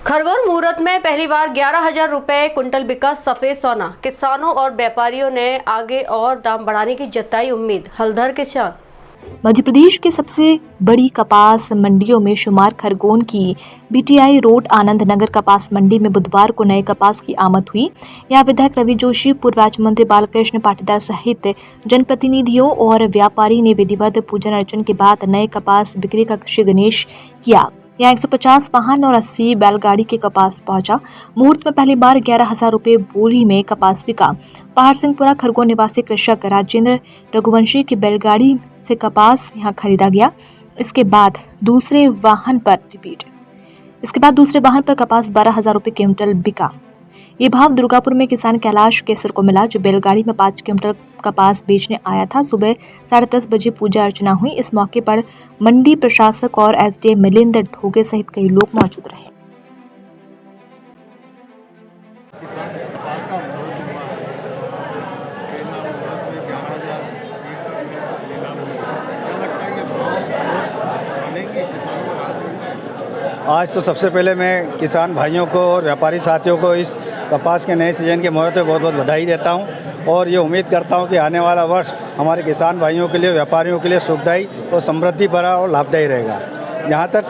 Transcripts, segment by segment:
खरगोन मुहूर्त में पहली बार 11,000 रुपए कुंटल बिका सफेद सोना। किसानों और व्यापारियों ने आगे और दाम बढ़ाने की जताई उम्मीद। हल्दर किसान। मध्य प्रदेश की सबसे बड़ी कपास मंडियों में शुमार खरगोन की बीटीआई रोड आनंद नगर कपास मंडी में बुधवार को नए कपास की आमद हुई। यहां विधायक रवि जोशी, पूर्व राज्य मंत्री बालकृष्ण पाटीदार सहित जनप्रतिनिधियों और व्यापारी ने विधिवत पूजन अर्चन के बाद नए कपास बिक्री का श्री गणेश किया। यहाँ 150 वाहन और 80 बैलगाड़ी के कपास पहुंचा। मुहूर्त में पहली बार 11,000 रुपए बोरी में कपास बिका। पहाड़ सिंहपुरा खरगोन निवासी कृषक राजेंद्र रघुवंशी की बैलगाड़ी से कपास यहाँ खरीदा गया। इसके बाद दूसरे वाहन पर कपास 12,000 रुपए क्विंटल बिका। ये भाव दुर्गापुर में किसान कैलाश केसर को मिला, जो बैलगाड़ी में 5 क्विंटल कपास बेचने आया था। सुबह 10:30 बजे पूजा अर्चना हुई। इस मौके पर मंडी प्रशासक और एसडीएम मिलिंद ढोगे सहित कई लोग मौजूद रहे। आज तो सबसे पहले मैं किसान भाइयों को और व्यापारी साथियों को इस कपास के नए सीजन के मुहूर्त में बहुत बहुत बधाई देता हूं और ये उम्मीद करता हूं कि आने वाला वर्ष हमारे किसान भाइयों के लिए, व्यापारियों के लिए सुखदायी और समृद्धि भरा और लाभदायी रहेगा। जहां तक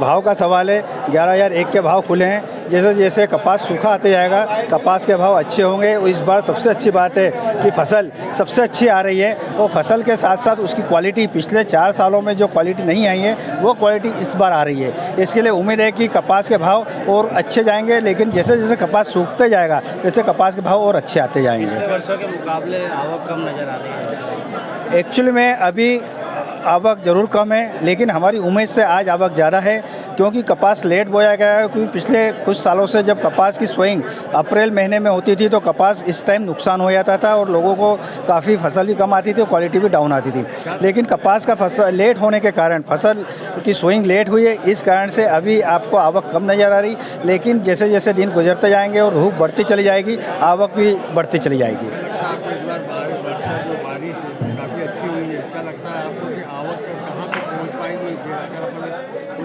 भाव का सवाल है, 11,001 के भाव खुले हैं। जैसे जैसे कपास सूखा आते जाएगा, कपास के भाव अच्छे होंगे। इस बार सबसे अच्छी बात है कि फसल सबसे अच्छी आ रही है और फसल के साथ साथ उसकी क्वालिटी, पिछले 4 सालों में जो क्वालिटी नहीं आई है वो क्वालिटी इस बार आ रही है। इसके लिए उम्मीद है कि कपास के भाव और अच्छे जाएंगे, लेकिन जैसे जैसे कपास सूखते जाएगा वैसे कपास के भाव और अच्छे आते जाएंगे। वर्षों के मुकाबले आवक कम नज़र आ रही है। एक्चुअली में अभी आवक ज़रूर कम है, लेकिन हमारी उम्मीद से आज आवक ज़्यादा है, क्योंकि कपास लेट बोया गया है। क्योंकि पिछले कुछ सालों से जब कपास की सोइंग अप्रैल महीने में होती थी तो कपास इस टाइम नुकसान हो जाता था और लोगों को काफ़ी फसल भी कम आती थी और क्वालिटी भी डाउन आती थी। लेकिन कपास का फसल लेट होने के कारण फसल की सोइंग लेट हुई है। इस कारण से अभी आपको आवक कम नज़र आ रही, लेकिन जैसे जैसे दिन गुजरते जाएंगे और धूप बढ़ती चली जाएगी, आवक भी बढ़ती चली जाएगी।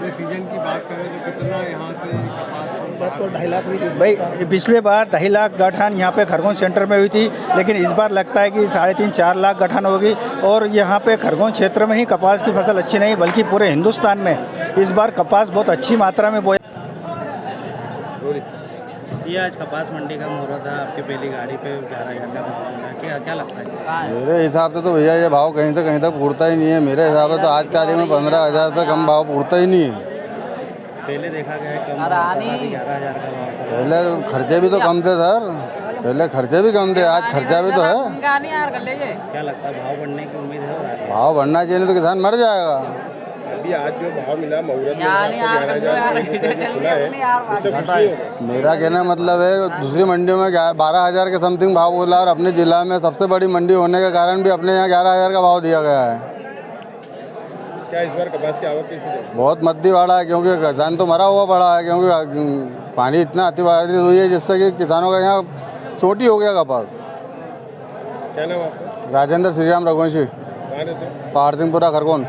सीजन की बात करें तो कितना यहाँ से कपास तो 2.5 लाख हुई थी भाई। पिछले बार 2.5 लाख गठान यहाँ पे खरगोन सेंटर में हुई थी, लेकिन इस बार लगता है कि 3.5-4 लाख गठान होगी। और यहाँ पे खरगोन क्षेत्र में ही कपास की फसल अच्छी नहीं, बल्कि पूरे हिंदुस्तान में इस बार कपास बहुत अच्छी मात्रा में बोया। ये आज कपास मंडी का मुहूर्त है, आपकी पहली गाड़ी पे 11,000 का भाव, क्या लगता है? मेरे हिसाब से तो भैया ये भाव कहीं से कहीं तक उड़ता ही नहीं है। मेरे हिसाब से तो आज तारीख में 15,000 से कम भाव उड़ता ही नहीं है। पहले देखा गया है कम 11,000 का भाव। पहले खर्चे भी तो कम थे सर, पहले खर्चे भी कम थे, आज खर्चा भी तो है। क्या लगता है भाव बढ़ने की उम्मीद है? भाव बढ़ना चाहिए, तो किसान मर जाएगा। अभी आज जो भाव मिला मुहूर्त में 11,000 है। मेरा कहना मतलब है दूसरी मंडियों में 12,000 के समथिंग भाव बोला और अपने जिला में सबसे बड़ी मंडी होने के कारण भी अपने यहाँ 11,000 का भाव दिया गया है। क्या इस बार कपास की आवक कैसी है? बहुत मद्दी बढ़ा है, क्योंकि किसान तो मरा हुआ पड़ा है, क्योंकि पानी इतना अतिबारिश हुई है जिससे कि किसानों का यहाँ छोटी हो गया कपास। क्या नाम आपका? राजेंद्र श्रीराम रघुवंशी, कहाँ रहते हो? पहाड़ सिंहपुरा खरगोन।